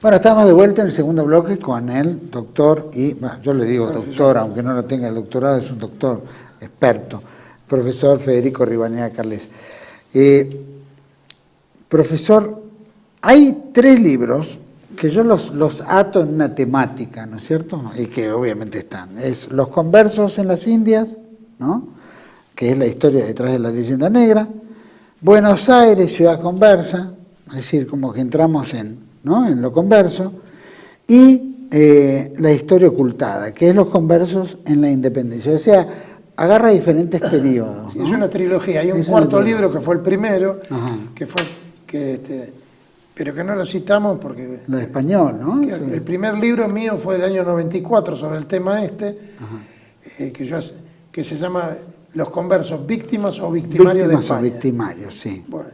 Bueno, estamos de vuelta en el segundo bloque con el doctor, y bueno, yo le digo doctor, aunque no lo tenga el doctorado, es un doctor experto, profesor Federico Rivadeneira Carles. Profesor, hay 3 libros que yo los ato en una temática, ¿no es cierto? Y que obviamente están. Es Los Conversos en las Indias, ¿no? Que es la historia detrás de la leyenda negra. Buenos Aires, ciudad conversa, es decir, como que entramos en lo converso, y la historia ocultada, que es los conversos en la independencia. O sea, agarra diferentes periodos. Sí, ¿no? es una trilogía. Hay un cuarto libro que fue el primero, pero que no lo citamos porque... Lo de español, ¿no? Sí. El primer libro mío fue del año 94 sobre el tema que se llama Los conversos, víctimas o victimarios de España. O victimarios, sí. Bueno,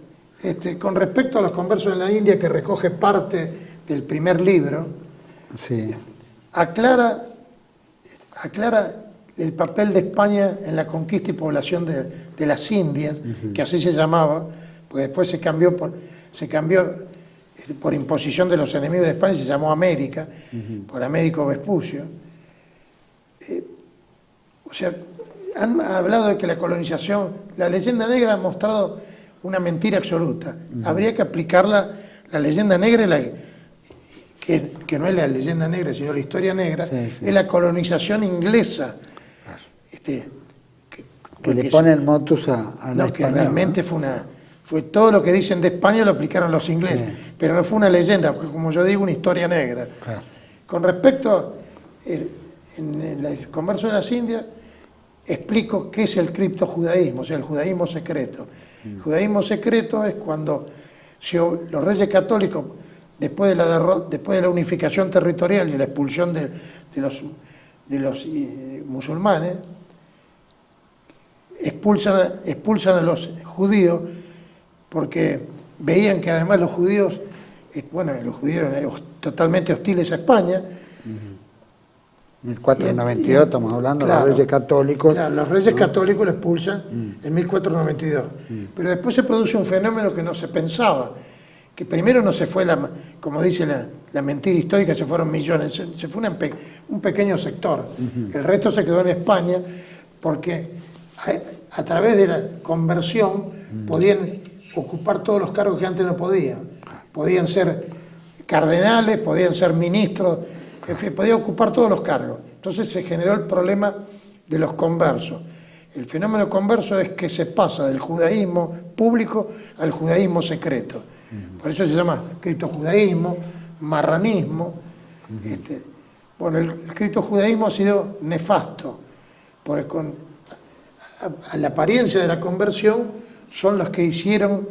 con respecto a los conversos en la India, que recoge parte del primer libro, sí, aclara el papel de España en la conquista y población de las Indias, que así se llamaba, porque después se cambió por imposición de los enemigos de España, se llamó América, por Américo Vespucio. O sea, han hablado de que la colonización, la leyenda negra ha mostrado una mentira absoluta. Habría que aplicarla, la leyenda negra, que no es la leyenda negra, sino la historia negra, es la colonización inglesa. Que le pone el motus a la española. Que realmente fue todo lo que dicen de España lo aplicaron los ingleses, pero no fue una leyenda, porque como yo digo, una historia negra. Claro. Con respecto en el converso de las Indias, explico qué es el criptojudaísmo, o sea, el judaísmo secreto. El judaísmo secreto es cuando los reyes católicos, después de la unificación territorial y la expulsión de los musulmanes, expulsan a los judíos porque veían que además los judíos eran totalmente hostiles a España. 1492 estamos hablando, claro, los reyes católicos. Claro, los reyes católicos lo expulsan en 1492. Pero después se produce un fenómeno que no se pensaba, que primero no se fue, como dice la mentira histórica, se fueron millones, se fue un pequeño sector. El resto se quedó en España porque a través de la conversión podían ocupar todos los cargos que antes no podían. Podían ser cardenales, podían ser ministros, en fin, podía ocupar todos los cargos. Entonces se generó el problema de los conversos. El fenómeno converso es que se pasa del judaísmo público al judaísmo secreto. Por eso se llama criptojudaísmo, marranismo. El criptojudaísmo ha sido nefasto, porque a la apariencia de la conversión son los que hicieron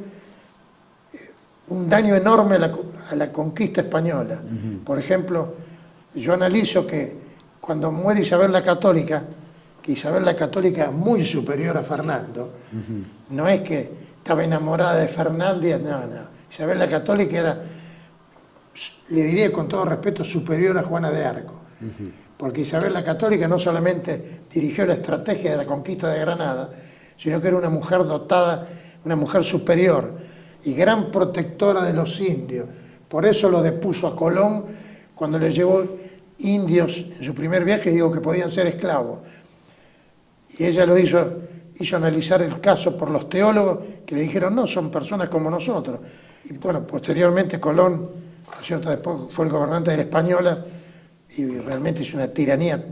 un daño enorme a la conquista española. Por ejemplo, yo analizo que cuando muere Isabel la Católica, que Isabel la Católica es muy superior a Fernando, no es que estaba enamorada de Fernando, no. Isabel la Católica era, le diría con todo respeto, superior a Juana de Arco, porque Isabel la Católica no solamente dirigió la estrategia de la conquista de Granada, sino que era una mujer dotada, una mujer superior y gran protectora de los indios. Por eso lo depuso a Colón cuando le llevó indios en su primer viaje, digo que podían ser esclavos. Y ella lo hizo analizar el caso por los teólogos que le dijeron, no, son personas como nosotros. Y bueno, posteriormente Colón, ¿no es cierto?, después fue el gobernante de la Española y realmente es una tiranía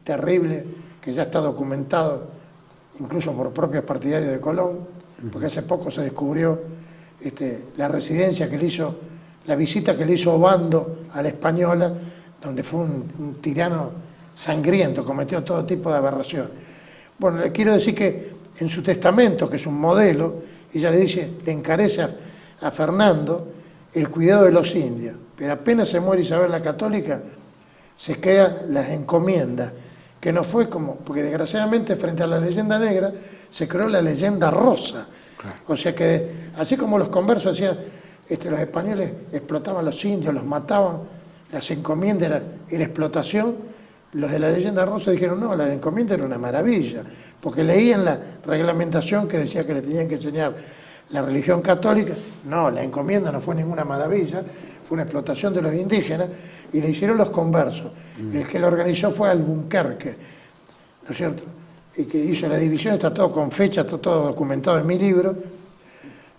terrible que ya está documentado incluso por propios partidarios de Colón, porque hace poco se descubrió la residencia que le hizo, la visita que le hizo Obando a la Española, donde fue un tirano sangriento, cometió todo tipo de aberración. Bueno, le quiero decir que en su testamento, que es un modelo, ella le encarece a Fernando el cuidado de los indios, pero apenas se muere Isabel la Católica, se queda las encomiendas, que no fue porque desgraciadamente frente a la leyenda negra se creó la leyenda rosa. Claro. O sea que, así como los conversos decían, los españoles explotaban a los indios, los mataban, las encomiendas era explotación, los de la leyenda rosa dijeron, no, la encomienda era una maravilla, porque leían la reglamentación que decía que le tenían que enseñar la religión católica. No, la encomienda no fue ninguna maravilla, fue una explotación de los indígenas y le hicieron los conversos. El que lo organizó fue Albuquerque, ¿no es cierto? Y que hizo la división, está todo con fecha, está todo documentado en mi libro.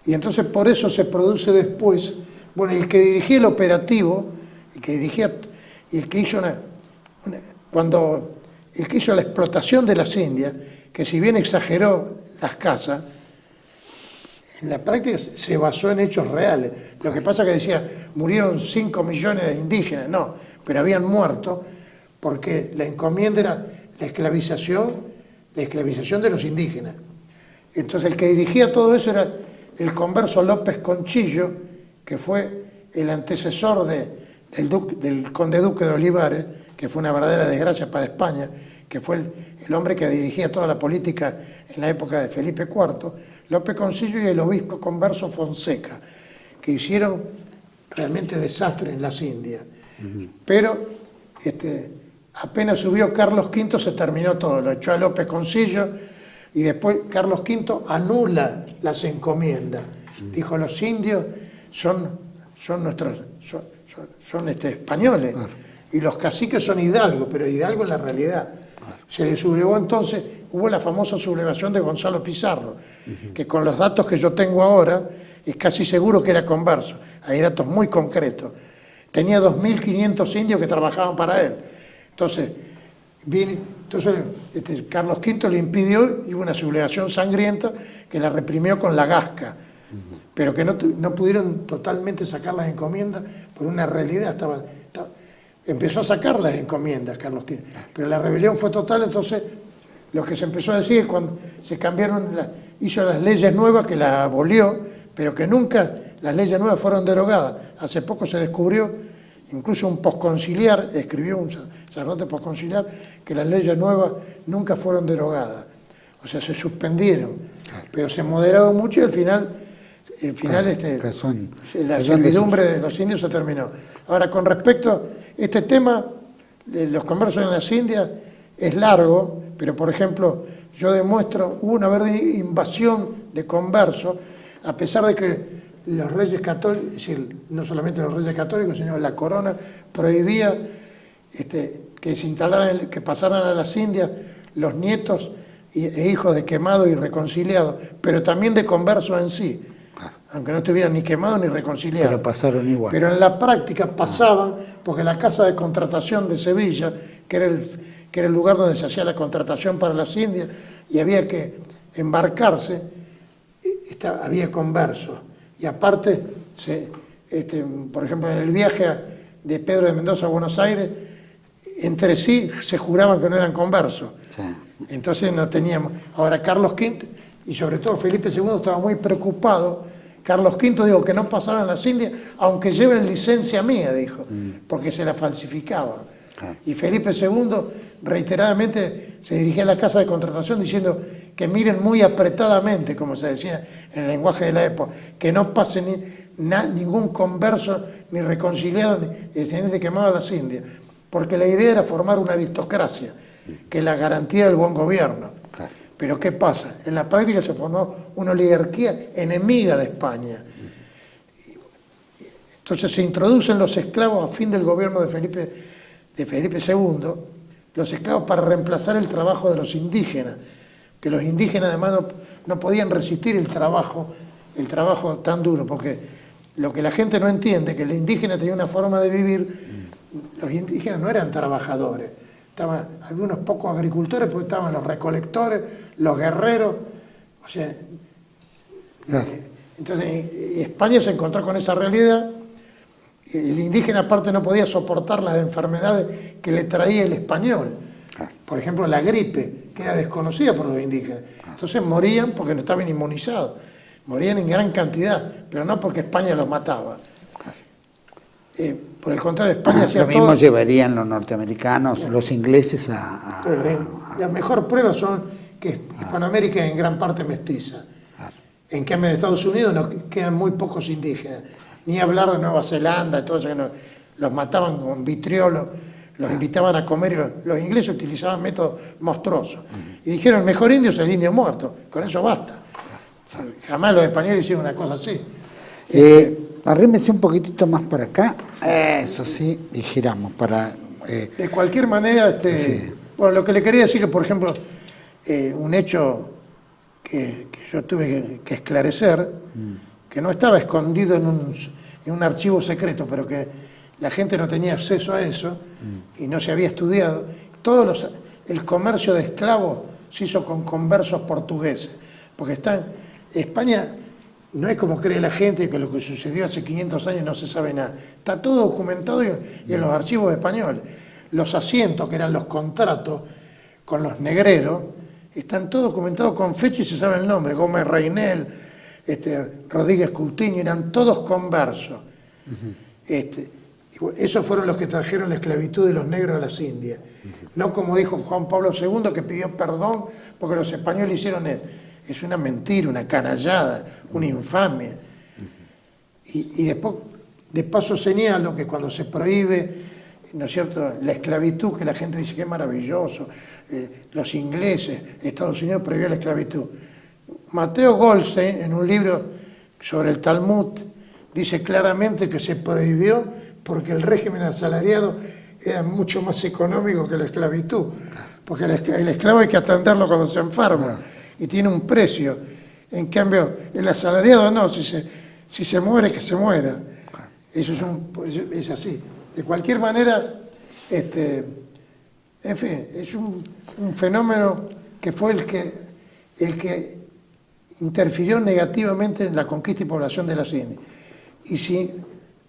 Y entonces por eso se produce después, bueno, el que dirigía el operativo, el que dirigía, y el que hizo el que hizo la explotación de las Indias, que si bien exageró las casas, en la práctica se basó en hechos reales. Lo que pasa es que decía, murieron 5 millones de indígenas, no, pero habían muerto porque la encomienda era la esclavización de los indígenas. Entonces el que dirigía todo eso era el converso López Conchillo, que fue el antecesor del conde duque de Olivares, que fue una verdadera desgracia para España, que fue el hombre que dirigía toda la política en la época de Felipe IV, López Conchillo y el obispo converso Fonseca, que hicieron realmente desastre en las Indias. Pero apenas subió Carlos V se terminó todo, lo echó a López Conchillo y después Carlos V anula las encomiendas. Dijo, los indios son españoles y los caciques son hidalgos, pero hidalgo en la realidad. Se le sublevó entonces, hubo la famosa sublevación de Gonzalo Pizarro, que con los datos que yo tengo ahora, es casi seguro que era converso. Hay datos muy concretos. Tenía 2.500 indios que trabajaban para él. Entonces Carlos V le impidió y hubo una sublevación sangrienta que la reprimió con la Gasca, pero que no pudieron totalmente sacar las encomiendas por una realidad. Empezó a sacar las encomiendas Carlos V, pero la rebelión fue total. Entonces lo que se empezó a decir es cuando se cambiaron, hizo las leyes nuevas que las abolió, pero que nunca las leyes nuevas fueron derogadas. Hace poco se descubrió, incluso un posconciliar, escribió un sacerdote posconciliar, que las leyes nuevas nunca fueron derogadas. O sea, se suspendieron, pero se moderaron mucho y al final la servidumbre de los indios se terminó. Ahora, con respecto a este tema de los conversos en las Indias, es largo, pero por ejemplo, yo demuestro, hubo una verdadera invasión de conversos, a pesar de que los reyes católicos, es decir, no solamente los reyes católicos, sino la corona prohibía que se instalaran, que pasaran a las Indias los nietos e hijos de quemados y reconciliados, pero también de conversos en sí, aunque no estuvieran ni quemados ni reconciliados. Pero pasaron igual. Pero en la práctica pasaban, porque la casa de contratación de Sevilla, que era el lugar donde se hacía la contratación para las Indias, y había que embarcarse, había conversos. Y aparte, por ejemplo, en el viaje de Pedro de Mendoza a Buenos Aires, entre sí se juraban que no eran conversos. Sí. Entonces no teníamos. Ahora Carlos V y sobre todo Felipe II estaba muy preocupado. Carlos V dijo que no pasaran las Indias, aunque lleven licencia mía, dijo, porque se la falsificaba. Y Felipe II reiteradamente se dirigía a la casa de contratación diciendo que miren muy apretadamente, como se decía en el lenguaje de la época, que no pase ningún converso, ni reconciliado, ni descendiente quemado a las Indias, porque la idea era formar una aristocracia, que es la garantía del buen gobierno. Pero ¿qué pasa? En la práctica se formó una oligarquía enemiga de España. Entonces se introducen los esclavos a fin del gobierno de Felipe II, los esclavos para reemplazar el trabajo de los indígenas, que los indígenas además no podían resistir el trabajo tan duro, porque lo que la gente no entiende, que el indígena tenía una forma de vivir, los indígenas no eran trabajadores, había unos pocos agricultores, porque estaban los recolectores, los guerreros, o sea, entonces España se encontró con esa realidad. El indígena aparte no podía soportar las enfermedades que le traía el español. Por ejemplo, la gripe, que era desconocida por los indígenas. Entonces morían porque no estaban inmunizados. Morían en gran cantidad, pero no porque España los mataba. Por el contrario, España hacía todo. Lo mismo llevarían los norteamericanos, los ingleses La mejor prueba son que Hispanoamérica es en gran parte mestiza. En cambio en Estados Unidos quedan muy pocos indígenas. Ni hablar de Nueva Zelanda, todo eso que los mataban con vitriolo, los invitaban a comer y los ingleses utilizaban métodos monstruosos. Y dijeron, el mejor indio es el indio muerto, con eso basta. Jamás los españoles hicieron una cosa así. Arrímese un poquitito más para acá, eso sí, y giramos para... De cualquier manera, Sí. bueno, lo que le quería decir que, por ejemplo, un hecho que yo tuve que esclarecer, que no estaba escondido en un archivo secreto, pero que la gente no tenía acceso a eso y no se había estudiado. El comercio de esclavos se hizo con conversos portugueses, porque España no es como cree la gente, que lo que sucedió hace 500 años no se sabe nada. Está todo documentado y en los archivos españoles. Los asientos, que eran los contratos con los negreros, están todos documentados con fecha y se sabe el nombre. Gómez Reinel, Rodríguez Coutinho, eran todos conversos. Esos fueron los que trajeron la esclavitud de los negros a las Indias. No como dijo Juan Pablo II, que pidió perdón porque los españoles hicieron eso. Es una mentira, una canallada, una infamia. Y después, de paso señalo que cuando se prohíbe, ¿no es cierto?, la esclavitud, que la gente dice que es maravilloso, los ingleses, Estados Unidos prohibió la esclavitud. Mateo Goldstein, en un libro sobre el Talmud, dice claramente que se prohibió porque el régimen asalariado era mucho más económico que la esclavitud, porque el esclavo hay que atenderlo cuando se enferma y tiene un precio. En cambio, el asalariado no, si se muere, que se muera. Eso es así. De cualquier manera, en fin, es un fenómeno que fue el que interfirió negativamente en la conquista y población de las Indias. Y si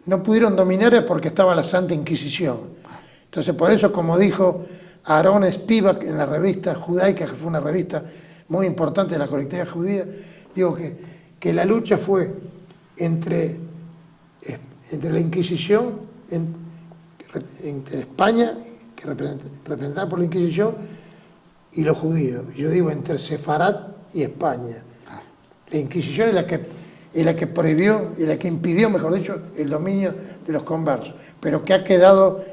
no pudieron dominar es porque estaba la Santa Inquisición. Entonces, por eso, como dijo Aaron Spivak en la revista judaica, que fue una revista muy importante de la colectividad judía, digo que la lucha fue entre la Inquisición, entre España, que representada por la Inquisición, y los judíos. Yo digo entre Sefarat y España. La Inquisición es la que prohibió, y la que impidió, mejor dicho, el dominio de los conversos, pero que ha quedado,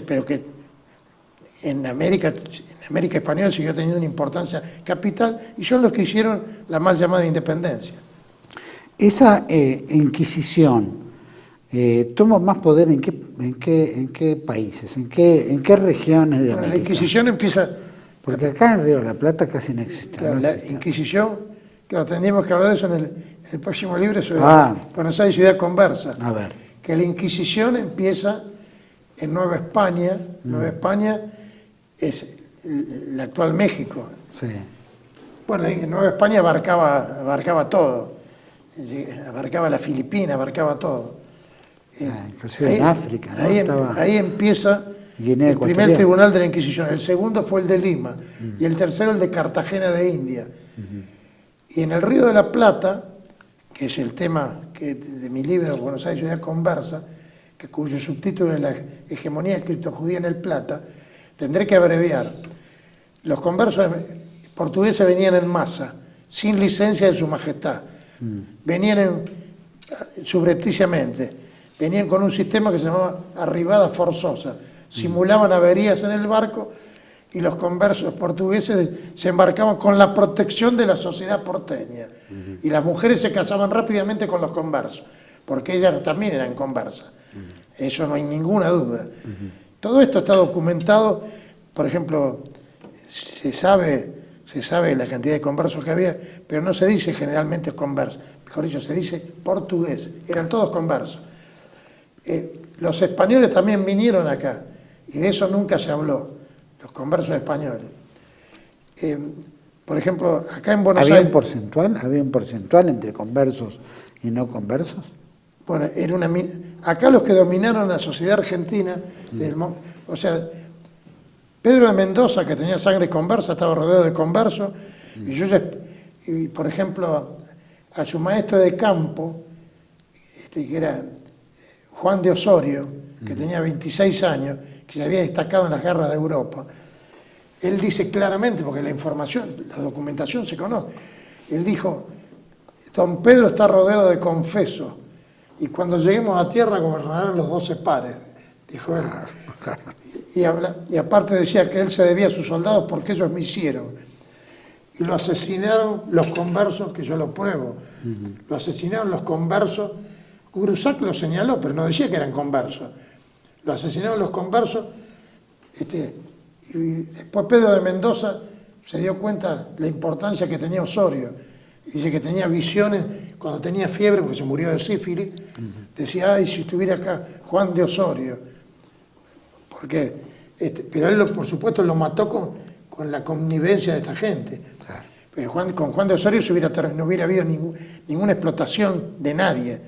pero que en América española siguió teniendo una importancia capital, y son los que hicieron la mal llamada independencia. Esa Inquisición tuvo más poder en qué países, en qué regiones de Bueno, la América? Inquisición empieza... Porque acá en Río de la Plata casi no existe. Claro, no la existe. Inquisición, claro, tendríamos que hablar de eso en el próximo libro sobre Buenos Aires Ciudad Conversa. A ver. Que la Inquisición empieza en Nueva España. Nueva España es el actual México. Sí. Bueno, en Nueva España abarcaba todo. Abarcaba la Filipina, abarcaba todo. Inclusive en África, ¿no? Ahí empieza Guinea el primer Ecuatorial. tribunal de la Inquisición. El segundo fue el de Lima y el tercero el de Cartagena de India. Y en el Río de la Plata, que es el tema de mi libro Buenos Aires Ciudad Conversa, cuyo subtítulo es La hegemonía criptojudía en el Plata, tendré que abreviar. Los conversos portugueses venían en masa, sin licencia de su majestad. Venían subrepticiamente, venían con un sistema que se llamaba arribada forzosa. Simulaban averías en el barco y los conversos portugueses se embarcaban con la protección de la sociedad porteña. Y las mujeres se casaban rápidamente con los conversos, porque ellas también eran conversas. Eso no hay ninguna duda. Todo esto está documentado. Por ejemplo, se sabe la cantidad de conversos que había, pero no se dice generalmente conversos. Mejor dicho, se dice portugués. Eran todos conversos. Los españoles también vinieron acá, y de eso nunca se habló, los conversos españoles. Por ejemplo, acá en Buenos Aires... ¿Había un porcentual entre conversos y no conversos? Bueno, acá los que dominaron la sociedad argentina, o sea, Pedro de Mendoza, que tenía sangre conversa, estaba rodeado de conversos, y por ejemplo, a su maestro de campo, que era Juan de Osorio, que tenía 26 años, que se había destacado en las guerras de Europa, él dice claramente, porque la documentación se conoce, él dijo, don Pedro está rodeado de confesos, y cuando lleguemos a tierra gobernarán los 12 pares, dijo él. Y aparte decía que él se debía a sus soldados porque ellos me hicieron. y lo asesinaron los conversos, que yo lo pruebo. Lo asesinaron los conversos. Grusac lo señaló, pero no decía que eran conversos. Lo asesinaron los conversos. Y después Pedro de Mendoza se dio cuenta la importancia que tenía Osorio. Dice que tenía visiones cuando tenía fiebre, porque se murió de sífilis. Decía, ay, si estuviera acá Juan de Osorio. Porque, pero él, por supuesto, lo mató con la connivencia de esta gente. Claro. Con Juan de Osorio no hubiera habido ninguna explotación de nadie.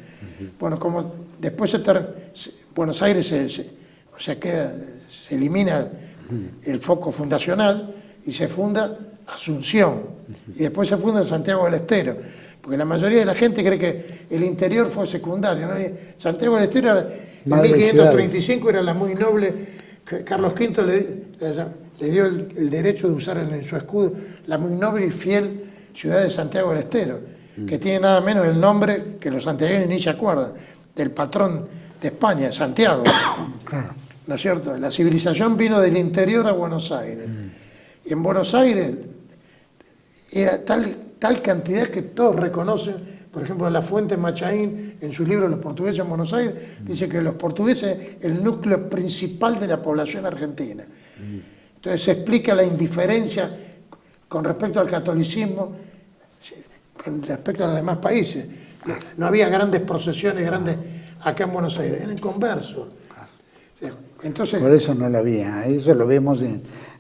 Bueno, como después Buenos Aires se elimina el foco fundacional y se funda Asunción. Y después se funda Santiago del Estero. Porque la mayoría de la gente cree que el interior fue secundario, ¿no? Santiago del Estero en 1535 era la muy noble. Carlos V le dio el derecho de usar en su escudo la muy noble y fiel ciudad de Santiago del Estero, que tiene nada menos el nombre que los santiagueños ni se acuerdan, del patrón de España, Santiago. Claro. ¿No es cierto? La civilización vino del interior a Buenos Aires. Y en Buenos Aires era tal cantidad que todos reconocen. Por ejemplo, La Fuente Machaín, en su libro Los portugueses en Buenos Aires, dice que los portugueses es el núcleo principal de la población argentina. Entonces se explica la indiferencia con respecto al catolicismo, con respecto a los demás países. No había grandes procesiones, acá en Buenos Aires, eran conversos. Entonces, por eso no lo había. Eso lo vemos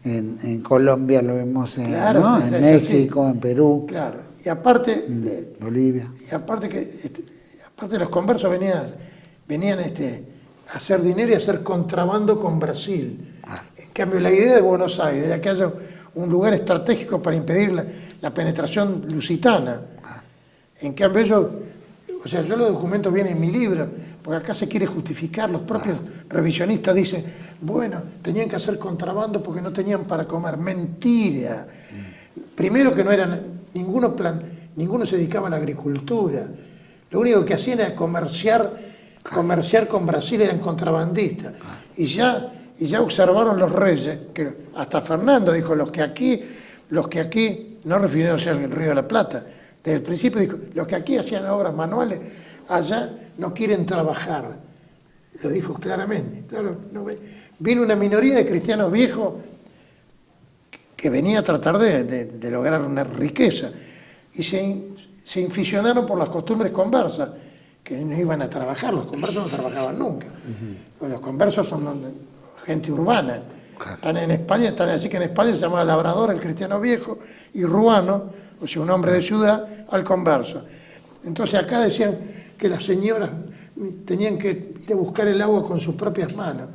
en Colombia, lo vemos en, claro, ¿no? En México, en Perú. Claro. Y aparte, Bolivia. Y aparte los conversos venían a hacer dinero y a hacer contrabando con Brasil. En cambio, la idea de Buenos Aires era que haya un lugar estratégico para impedir la penetración lusitana. En cambio, yo los documentos vienen en mi libro, porque acá se quiere justificar. Los propios revisionistas dicen, bueno, tenían que hacer contrabando porque no tenían para comer. Mentira. Primero que no eran, ninguno se dedicaba a la agricultura. Lo único que hacían era comerciar con Brasil, eran contrabandistas. Y ya observaron los reyes, que hasta Fernando dijo, los que aquí, no refiriéndose al Río de la Plata, desde el principio dijo, los que aquí hacían obras manuales, allá no quieren trabajar. Lo dijo claramente. Claro, vino una minoría de cristianos viejos que venía a tratar de lograr una riqueza. Y se inficionaron por las costumbres conversas, que no iban a trabajar. Los conversos no trabajaban nunca. Los conversos son gente urbana. Están en España, así que en España se llama labrador el cristiano viejo y ruano, o sea, un hombre de ciudad, al converso. Entonces acá decían que las señoras tenían que ir a buscar el agua con sus propias manos.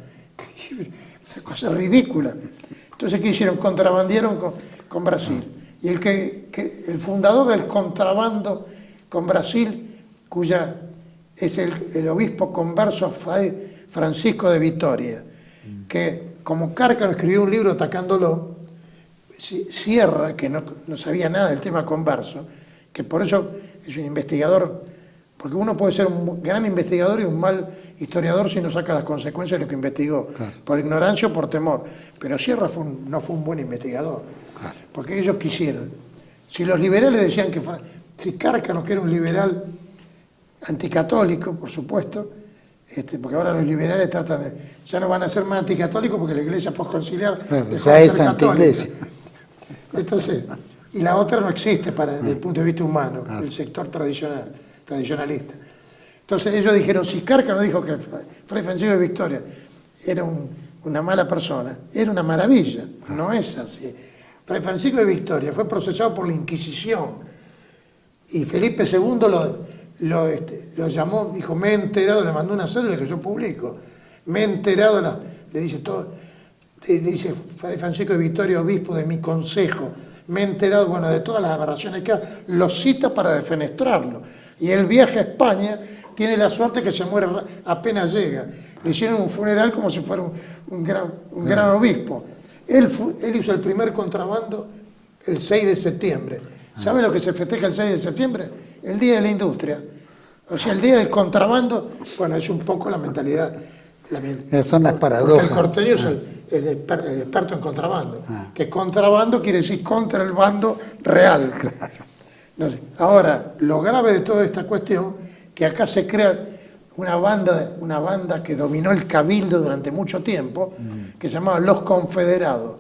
Una cosa ridícula. Entonces, ¿qué hicieron? Contrabandearon con Brasil. Y el fundador del contrabando con Brasil, es el obispo converso Francisco de Vitoria, que como Cárcano escribió un libro atacándolo, Sierra, que no sabía nada del tema converso, que por eso es un investigador, porque uno puede ser un gran investigador y un mal historiador si no saca las consecuencias de lo que investigó, claro, por ignorancia o por temor. Pero Sierra no fue un buen investigador, claro, porque ellos quisieron. Si los liberales decían si Cárcano, que era un liberal anticatólico, por supuesto, porque ahora los liberales ya no van a ser más anticatólicos porque la iglesia postconciliar dejó de ser católica. Entonces, y la otra no existe desde el punto de vista humano, el sector tradicionalista. Entonces ellos dijeron, si Cárcano dijo que Fray Francisco de Vitoria era una mala persona, era una maravilla, no es así. Fray Francisco de Vitoria fue procesado por la Inquisición y Felipe II lo llamó, dijo, me he enterado, le mandó una cédula que yo publico, me he enterado, le dice Fray Francisco de Vitoria, obispo de mi consejo, me he enterado, bueno, de todas las aberraciones que hay, lo cita para defenestrarlo. Y él viaja a España, tiene la suerte que se muere apenas llega. Le hicieron un funeral como si fuera un gran obispo. Él hizo el primer contrabando el 6 de septiembre. ¿Sabe lo que se festeja el 6 de septiembre? El Día de la Industria. O sea, el Día del Contrabando, bueno, es un poco la mentalidad. Son las paradojas. El porteño es el experto en contrabando. Que contrabando quiere decir contra el bando real. No sé. Ahora, lo grave de toda esta cuestión, que acá se crea una banda que dominó el cabildo durante mucho tiempo, que se llamaba Los Confederados,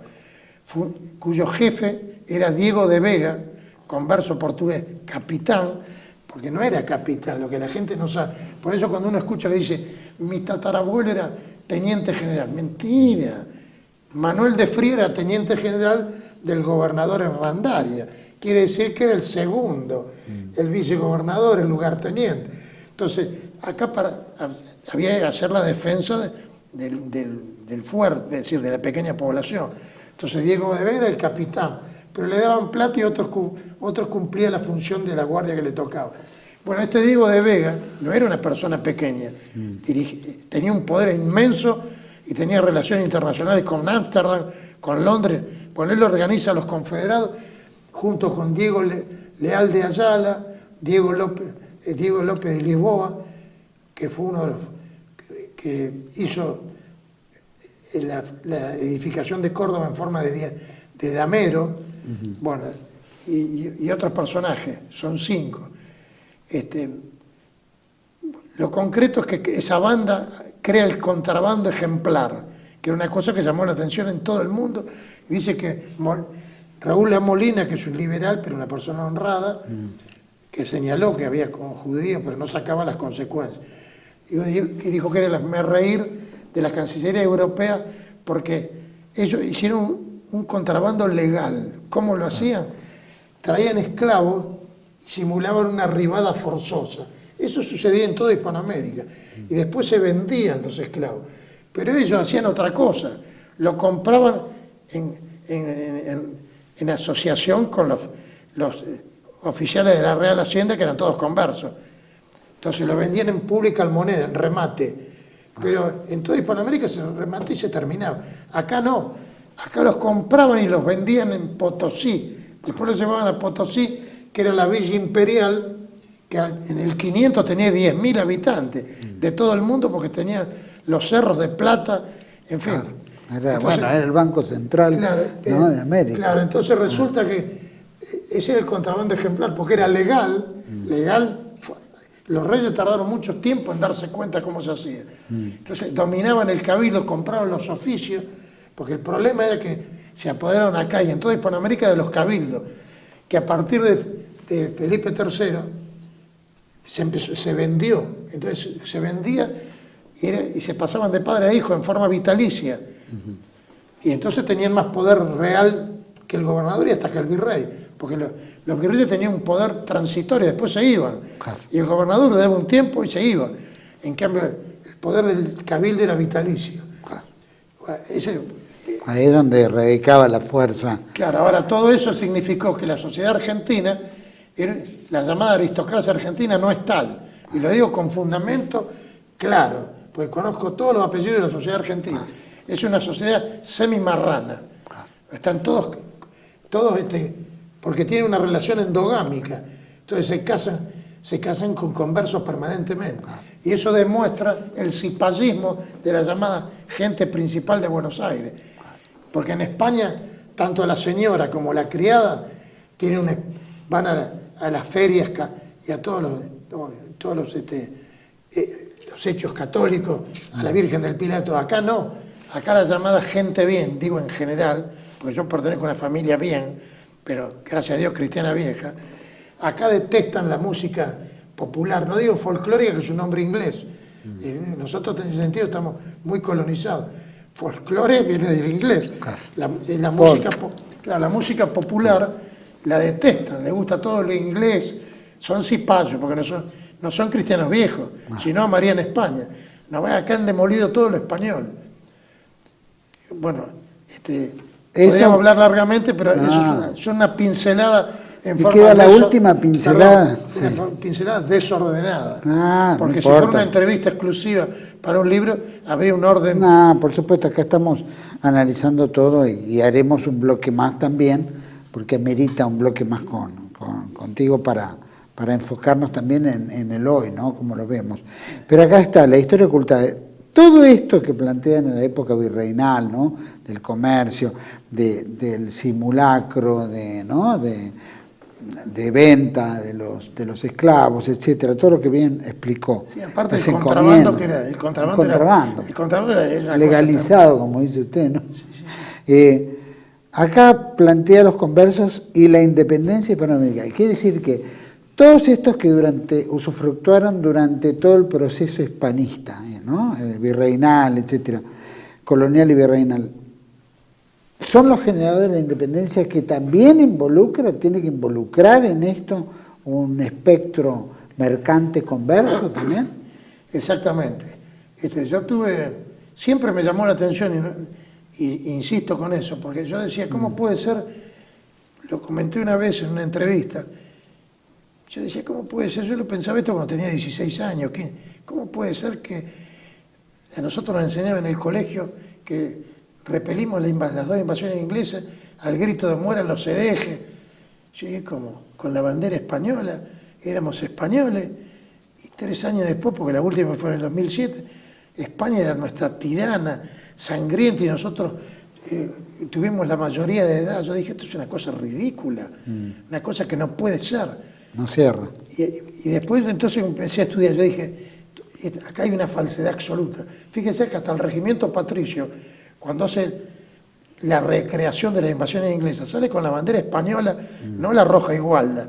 cuyo jefe era Diego de Vega, converso portugués, capitán, porque no era capitán, lo que la gente no sabe. Por eso cuando uno escucha que dice, mi tatarabuelo era teniente general, mentira. Manuel de Fría era teniente general del gobernador Errandaria, quiere decir que era el segundo, el vicegobernador, el lugarteniente. Entonces, acá había que hacer la defensa del fuerte, es decir, de la pequeña población. Entonces Diego de Vega era el capitán, pero le daban plata y otros cumplían la función de la guardia que le tocaba. Bueno, este Diego de Vega no era una persona pequeña, tenía un poder inmenso y tenía relaciones internacionales con Ámsterdam, con Londres. Bueno, él organiza a los confederados junto con Diego Leal de Ayala, Diego López de Lisboa, que fue uno de los que hizo la edificación de Córdoba en forma de damero, bueno, y otros personajes, son 5. Lo concreto es que esa banda crea el contrabando ejemplar, que era una cosa que llamó la atención en todo el mundo. Dice que Raúl La Molina, que es un liberal, pero una persona honrada, que señaló que había con judíos, pero no sacaba las consecuencias. Y dijo que era el hazmerreír de la Cancillería Europea, porque ellos hicieron un contrabando legal. ¿Cómo lo hacían? Traían esclavos y simulaban una arribada forzosa. Eso sucedía en toda Hispanoamérica. Y después se vendían los esclavos. Pero ellos hacían otra cosa. Lo compraban en asociación con los oficiales de la Real Hacienda, que eran todos conversos. Entonces lo vendían en pública moneda, en remate. Pero en toda Hispanoamérica se remató y se terminaba. Acá no. Acá los compraban y los vendían en Potosí. Después los llevaban a Potosí, que era la villa imperial, que en el 500 tenía 10.000 habitantes de todo el mundo, porque tenía los cerros de plata, en fin. Era el Banco Central, claro, ¿no? De América. Claro, entonces resulta que ese era el contrabando ejemplar, porque era legal. Los reyes tardaron mucho tiempo en darse cuenta cómo se hacía. Entonces dominaban el cabildo, compraban los oficios, porque el problema era que se apoderaron acá y en toda Hispanoamérica de los cabildos, que a partir de Felipe III se vendió. Entonces se vendía y se pasaban de padre a hijo en forma vitalicia. Y entonces tenían más poder real que el gobernador y hasta que el virrey, porque los virreyes tenían un poder transitorio, después se iban. Claro. Y el gobernador le daba un tiempo y se iba. En cambio, el poder del cabildo era vitalicio. Claro. Ahí es donde radicaba la fuerza. Claro, ahora todo eso significó que la sociedad argentina, la llamada aristocracia argentina, no es tal. Y lo digo con fundamento claro, porque conozco todos los apellidos de la sociedad argentina. Es una sociedad semimarrana. Están todos porque tienen una relación endogámica. Entonces se casan con conversos permanentemente. Y eso demuestra el cipallismo de la llamada gente principal de Buenos Aires. Porque en España, tanto la señora como la criada van a las ferias y a todos los hechos católicos, a la Virgen del Pilar. Acá no. Acá la llamada gente bien, digo en general, porque yo pertenezco a una familia bien, pero gracias a Dios cristiana vieja. Acá detestan la música popular, no digo folclórica, que es un nombre inglés. Nosotros en ese sentido estamos muy colonizados. Folclore viene del inglés. La música popular la detestan, les gusta todo lo inglés, son cipayos, porque no son cristianos viejos, sino amarían España. Acá han demolido todo lo español. Bueno, podríamos hablar largamente, pero eso es una pincelada en forma queda la última pincelada. Una pincelada desordenada. Porque si fuera una entrevista exclusiva para un libro, habría un orden. No, por supuesto, acá estamos analizando todo y haremos un bloque más también, porque merita un bloque más contigo para enfocarnos también en el hoy, ¿no? Como lo vemos. Pero acá está, la historia oculta. todo esto que plantean en la época virreinal, ¿no? Del comercio, del simulacro, ¿no? de venta de los esclavos, etcétera, todo lo que bien explicó. Sí, aparte Las del contrabando, encomiendas, que era, el contrabando era una legalizado, como dice usted, ¿no? Acá plantea los conversos y la independencia hispanoamericana. Quiere decir que todos estos que usufructuaron durante todo el proceso hispanista, ¿no? Virreinal, etcétera, colonial y virreinal, son los generadores de la independencia que también tiene que involucrar en esto un espectro mercante converso también. Exactamente. Siempre me llamó la atención y insisto con eso, porque yo decía, ¿cómo puede ser? Lo comenté una vez en una entrevista. Yo decía, ¿cómo puede ser? Yo lo pensaba esto cuando tenía 16 años. ¿Cómo puede ser que a nosotros nos enseñaban en el colegio que repelimos las dos invasiones inglesas al grito de mueran los herejes? Yo dije, como con la bandera española, éramos españoles, y 3 años después, porque la última fue en el 2007, España era nuestra tirana, sangrienta, y nosotros tuvimos la mayoría de edad. Yo dije, esto es una cosa ridícula, una cosa que no puede ser. No cierra. Y después entonces empecé a estudiar. Yo dije, acá hay una falsedad absoluta. Fíjense que hasta el regimiento patricio, cuando hace la recreación de las invasiones inglesas, sale con la bandera española, no la roja igualda,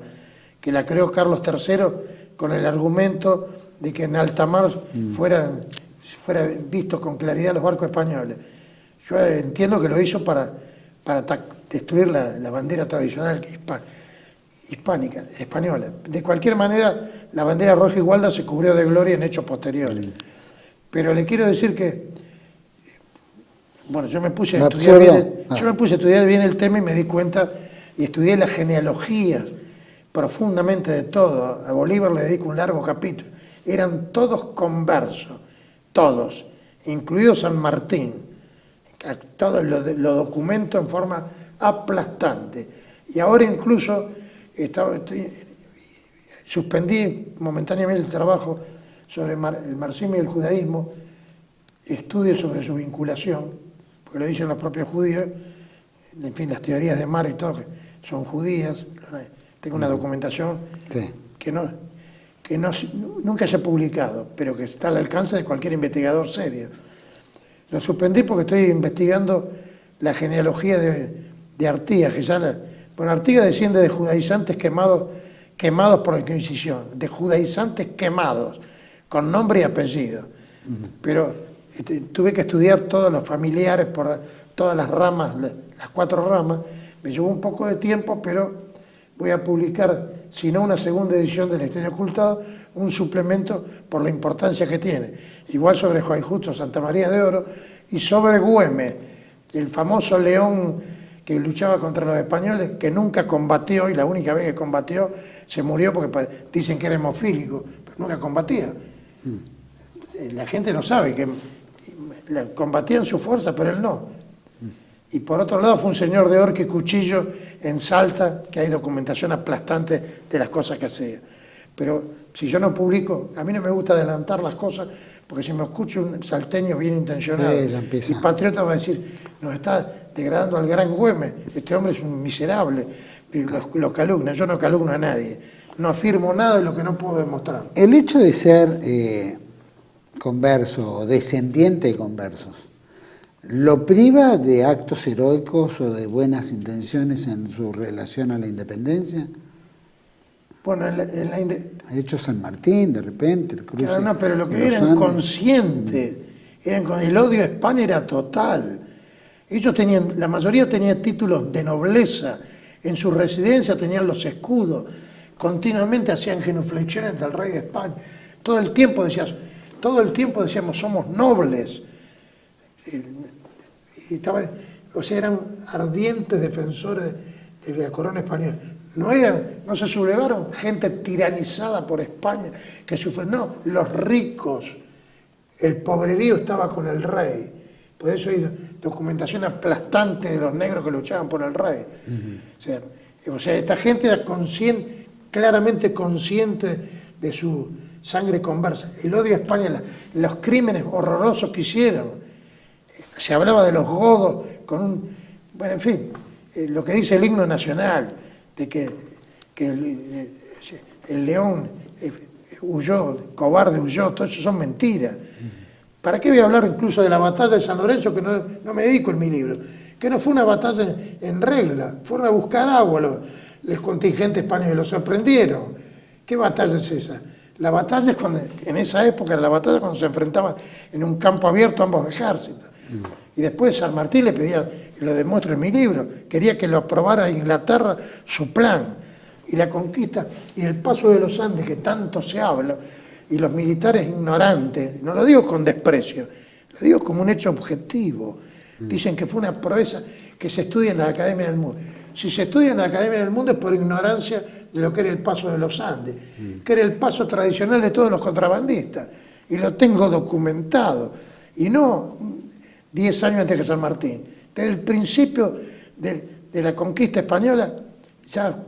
que la creó Carlos III con el argumento de que en alta mar fueran vistos con claridad los barcos españoles. Yo entiendo que lo hizo para destruir la bandera tradicional española. De cualquier manera, la bandera roja igualda se cubrió de gloria en hechos posteriores. Pero le quiero decir que, bueno, yo me puse a estudiar bien el tema y me di cuenta, y estudié las genealogías profundamente de todo. A Bolívar le dedico un largo capítulo. Eran todos conversos, todos, incluido San Martín. Todo lo documento en forma aplastante. Y ahora incluso suspendí momentáneamente el trabajo sobre el marxismo y el judaísmo, estudio sobre su vinculación, porque lo dicen los propios judíos, en fin, las teorías de Marx y todo, que son judías. Tengo una documentación que nunca se ha publicado, pero que está al alcance de cualquier investigador serio. Lo suspendí porque estoy investigando la genealogía de Artigas, bueno, Artigas desciende de judaizantes quemados por la Inquisición, de judaizantes quemados, con nombre y apellido. Pero tuve que estudiar todos los familiares por todas las ramas, las 4 ramas. Me llevó un poco de tiempo, pero voy a publicar, si no una segunda edición de la Historia Ocultada, un suplemento por la importancia que tiene. Igual sobre Juan Justo Santa María de Oro y sobre Güemes, el famoso león que luchaba contra los españoles, que nunca combatió, y la única vez que combatió se murió porque dicen que era hemofílico, pero nunca combatía. La gente no sabe que combatían su fuerza, pero él no. Y por otro lado fue un señor de horca y cuchillo en Salta, que hay documentación aplastante de las cosas que hacía. Pero si yo no publico, a mí no me gusta adelantar las cosas, porque si me escucha un salteño bien intencionado y patriota va a decir, nos está degradando al gran Güemes, este hombre es un miserable, lo calumnia. Yo no calumno a nadie, no afirmo nada de lo que no puedo demostrar. El hecho de ser converso o descendiente de conversos, ¿lo priva de actos heroicos o de buenas intenciones en su relación a la independencia? Bueno, Ha hecho San Martín, de repente, el cruce. No, pero lo que eran conscientes, el odio a España era total. Ellos tenían, la mayoría tenía títulos de nobleza, en su residencia tenían los escudos, continuamente hacían genuflexiones ante el rey de España. Todo el tiempo decíamos, somos nobles. Eran ardientes defensores de la corona española. No se sublevaron gente tiranizada por España que sufrió. No, los ricos, el pobrerío estaba con el rey. Por eso hay documentación aplastante de los negros que luchaban por el rey. O sea, esta gente era claramente consciente de Sangre conversa, el odio a España, los crímenes horrorosos que hicieron. Se hablaba de los godos con un... Bueno, en fin, lo que dice el himno nacional, de que el león huyó, cobarde huyó, todo eso son mentiras. ¿Para qué voy a hablar incluso de la batalla de San Lorenzo, que no me dedico en mi libro? Que no fue una batalla en regla, fueron a buscar agua los contingentes españoles, los sorprendieron. ¿Qué batalla es esa? La batalla es cuando, en esa época, era la batalla cuando se enfrentaban en un campo abierto ambos ejércitos. Y después San Martín le pedía, lo demuestro en mi libro, quería que lo aprobara Inglaterra su plan. Y la conquista y el paso de los Andes, que tanto se habla, y los militares ignorantes, no lo digo con desprecio, lo digo como un hecho objetivo. Dicen que fue una proeza que se estudia en la Academia del Mundo. Si se estudia en la Academia del Mundo es por ignorancia de lo que era el paso de los Andes, que era el paso tradicional de todos los contrabandistas. Y lo tengo documentado. Y no 10 años antes que San Martín. Desde el principio de la conquista española, ya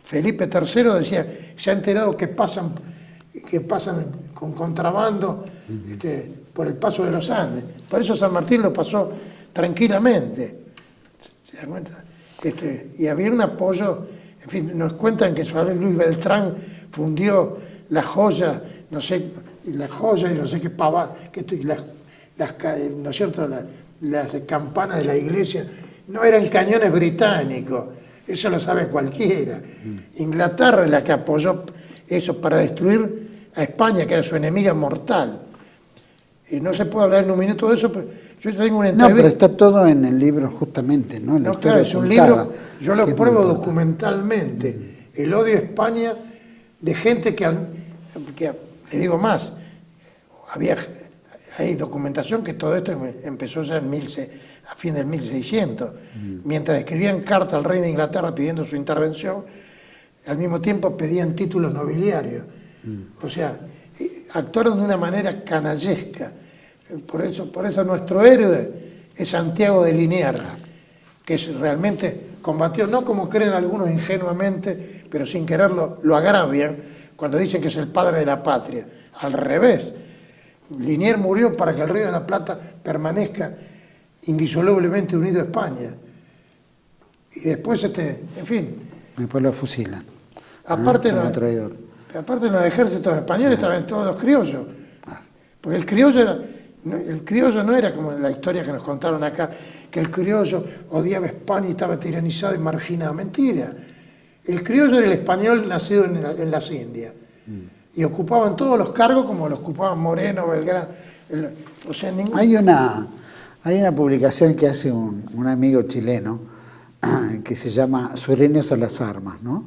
Felipe III decía, se ha enterado que pasan con contrabando por el paso de los Andes. Por eso San Martín lo pasó tranquilamente. ¿Se dan cuenta? Y había un apoyo, en fin, nos cuentan que Luis Beltrán fundió la joya, no sé qué pavada, ¿no es cierto? Las campanas de la iglesia no eran cañones británicos, eso lo sabe cualquiera. Inglaterra es la que apoyó eso para destruir a España, que era su enemiga mortal. Y no se puede hablar en un minuto de eso, pero yo tengo una entrevista. No, pero está todo en el libro justamente, ¿no? No, claro, es un libro, yo lo pruebo documentalmente. El odio a España de gente que le digo más, hay documentación que todo esto empezó ya a fin del 1600. Mientras escribían carta al rey de Inglaterra pidiendo su intervención, al mismo tiempo pedían títulos nobiliarios. O sea, actuaron de una manera canallesca. Por eso nuestro héroe es Santiago de Liniers, que realmente combatió, no como creen algunos ingenuamente, pero sin quererlo lo agravian, cuando dicen que es el padre de la patria. Al revés, Liniers murió para que el Río de la Plata permanezca indisolublemente unido a España. Y después, en fin... Después lo fusilan. Aparte, en los ejércitos españoles estaban todos los criollos. Porque el criollo no era como la historia que nos contaron acá, que el criollo odiaba España y estaba tiranizado y marginado. Mentira. El criollo era el español nacido en las Indias. Y ocupaban todos los cargos como los ocupaban Moreno, Belgrano. O sea, Hay una publicación que hace un amigo chileno que se llama Sureños a las armas, ¿no?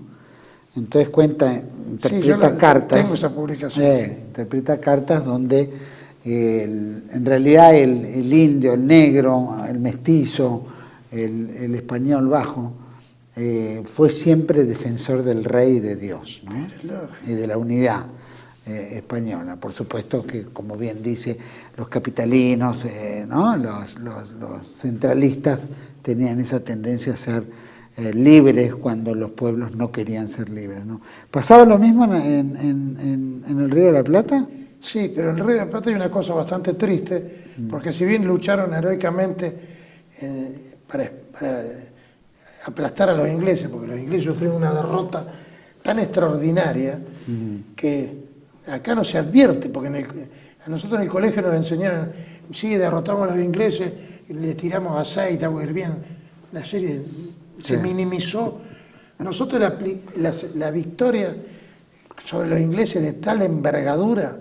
Entonces interpreta cartas. Tengo esa publicación. Interpreta cartas donde en realidad el indio, el negro, el mestizo, el español bajo, fue siempre defensor del rey y de Dios, ¿no? Y de la unidad española. Por supuesto que, como bien dice, los capitalinos, ¿no? los centralistas tenían esa tendencia a ser libres cuando los pueblos no querían ser libres, ¿no? ¿Pasaba lo mismo en el Río de la Plata? Sí, pero en el Río de la Plata hay una cosa bastante triste, porque si bien lucharon heroicamente para aplastar a los ingleses, porque los ingleses sufrieron una derrota tan extraordinaria que acá no se advierte, porque a nosotros en el colegio nos enseñaron, sí, derrotamos a los ingleses, les tiramos aceite, agua hirviendo, una serie se minimizó. Nosotros la victoria sobre los ingleses de tal envergadura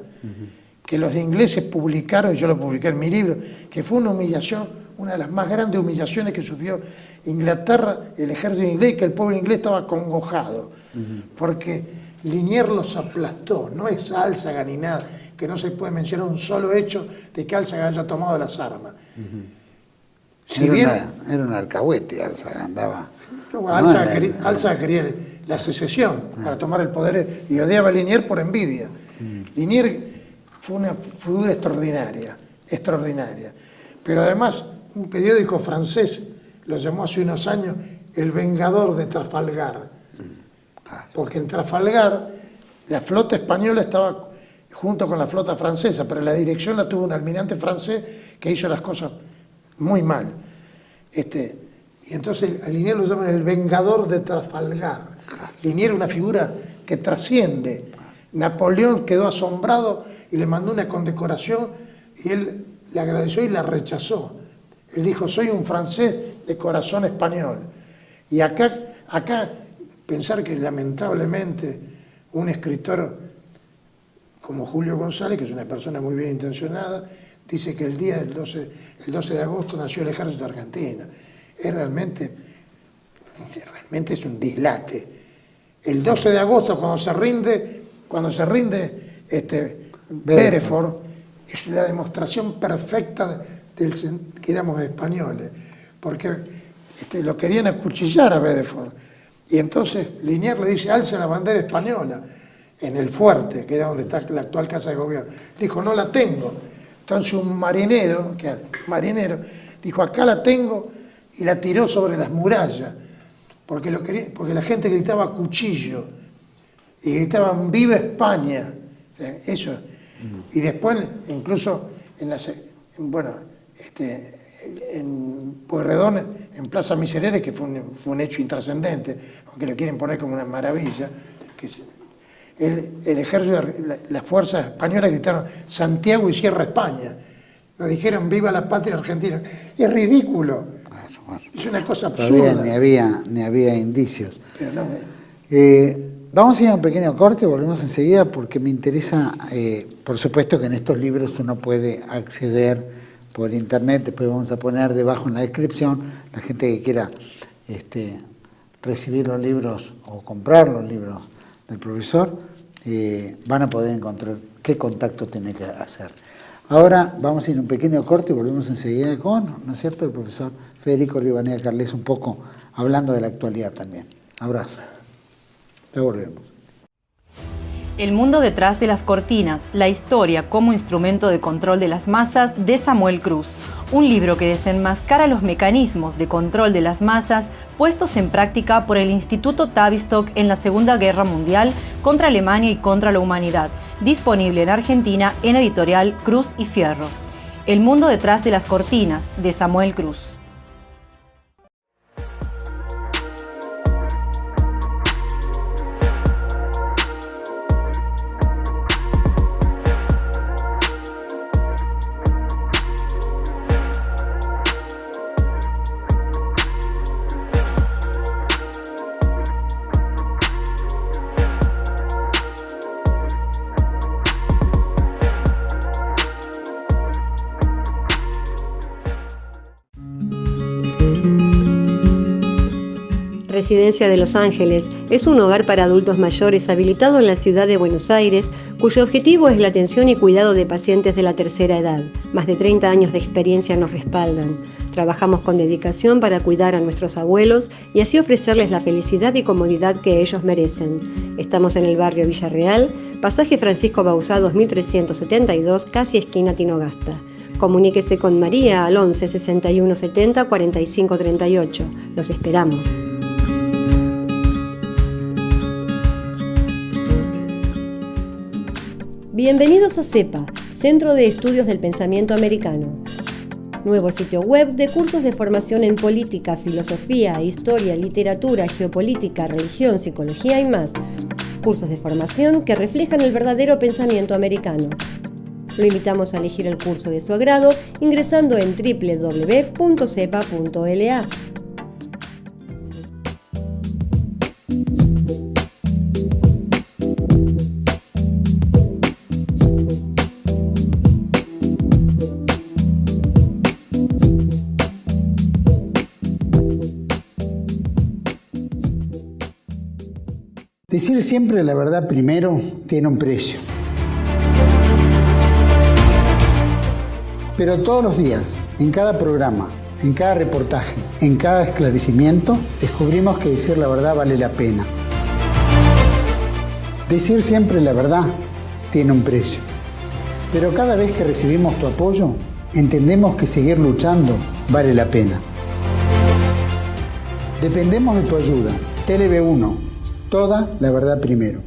que los ingleses publicaron, y yo lo publiqué en mi libro, que fue una humillación, una de las más grandes humillaciones que sufrió Inglaterra, el ejército inglés, que el pueblo inglés estaba acongojado, porque Liniers los aplastó. No es Álzaga ni nada, que no se puede mencionar un solo hecho de que Álzaga haya tomado las armas. Era un alcahuete, Álzaga andaba... Álzaga quería la secesión para tomar el poder y odiaba a Liniers por envidia. Liniers fue una figura extraordinaria. Pero además, un periódico francés lo llamó hace unos años el vengador de Trafalgar. Porque en Trafalgar La flota española estaba junto con la flota francesa, pero la dirección la tuvo un almirante francés que hizo las cosas muy mal. Y entonces a Liniers lo llaman el vengador de Trafalgar. Liniers era una figura que trasciende. Napoleón quedó asombrado y le mandó una condecoración y él le agradeció y la rechazó. Él dijo, soy un francés de corazón español. Y acá pensar que lamentablemente un escritor como Julio González, que es una persona muy bien intencionada, dice que el 12 de agosto nació el ejército argentino. Realmente es un dislate. El 12 de agosto, cuando se rinde Bedford, es la demostración perfecta que éramos españoles, porque lo querían acuchillar a Bedford. Y entonces Liniers le dice, alza la bandera española en el fuerte, que era donde está la actual Casa de Gobierno. Dijo, no la tengo. Entonces un marinero dijo, acá la tengo, y la tiró sobre las murallas, porque la gente gritaba cuchillo, y gritaban viva España. O sea, eso. Y después, incluso en Pueyrredón, en Plaza Miserere, que fue un hecho intrascendente, aunque lo quieren poner como una maravilla, que el ejército, las fuerzas españolas gritaron Santiago y Sierra España. Nos dijeron viva la patria argentina. Y es ridículo. Bueno. Es una cosa absurda. Todavía ni había indicios. Pero no vamos a ir a un pequeño corte, volvemos enseguida porque me interesa, por supuesto que en estos libros uno puede acceder por internet, después vamos a poner debajo en la descripción, la gente que quiera recibir los libros o comprar los libros del profesor, van a poder encontrar qué contacto tiene que hacer. Ahora vamos a ir a un pequeño corte y volvemos enseguida con, ¿no es cierto?, el profesor Federico Rivadeneyra Carles, un poco hablando de la actualidad también. Abrazo. Ya volvemos. El mundo detrás de las cortinas, la historia como instrumento de control de las masas de Samuel Cruz. Un libro que desenmascara los mecanismos de control de las masas puestos en práctica por el Instituto Tavistock en la Segunda Guerra Mundial contra Alemania y contra la humanidad. Disponible en Argentina en editorial Cruz y Fierro. El mundo detrás de las cortinas de Samuel Cruz. Residencia de Los Ángeles es un hogar para adultos mayores habilitado en la ciudad de Buenos Aires, cuyo objetivo es la atención y cuidado de pacientes de la tercera edad. Más de 30 años de experiencia nos respaldan. Trabajamos con dedicación para cuidar a nuestros abuelos y así ofrecerles la felicidad y comodidad que ellos merecen. Estamos en el barrio Villarreal, pasaje Francisco Bauzá 2372, casi esquina Tinogasta. Comuníquese con María al 11 61 70 45 38. Los esperamos. Bienvenidos a CEPA, Centro de Estudios del Pensamiento Americano. Nuevo sitio web de cursos de formación en política, filosofía, historia, literatura, geopolítica, religión, psicología y más. Cursos de formación que reflejan el verdadero pensamiento americano. Lo invitamos a elegir el curso de su agrado ingresando en www.cepa.la. Decir siempre la verdad primero tiene un precio. Pero todos los días, en cada programa, en cada reportaje, en cada esclarecimiento, descubrimos que decir la verdad vale la pena. Decir siempre la verdad tiene un precio. Pero cada vez que recibimos tu apoyo, entendemos que seguir luchando vale la pena. Dependemos de tu ayuda. TLB1. Toda la verdad primero.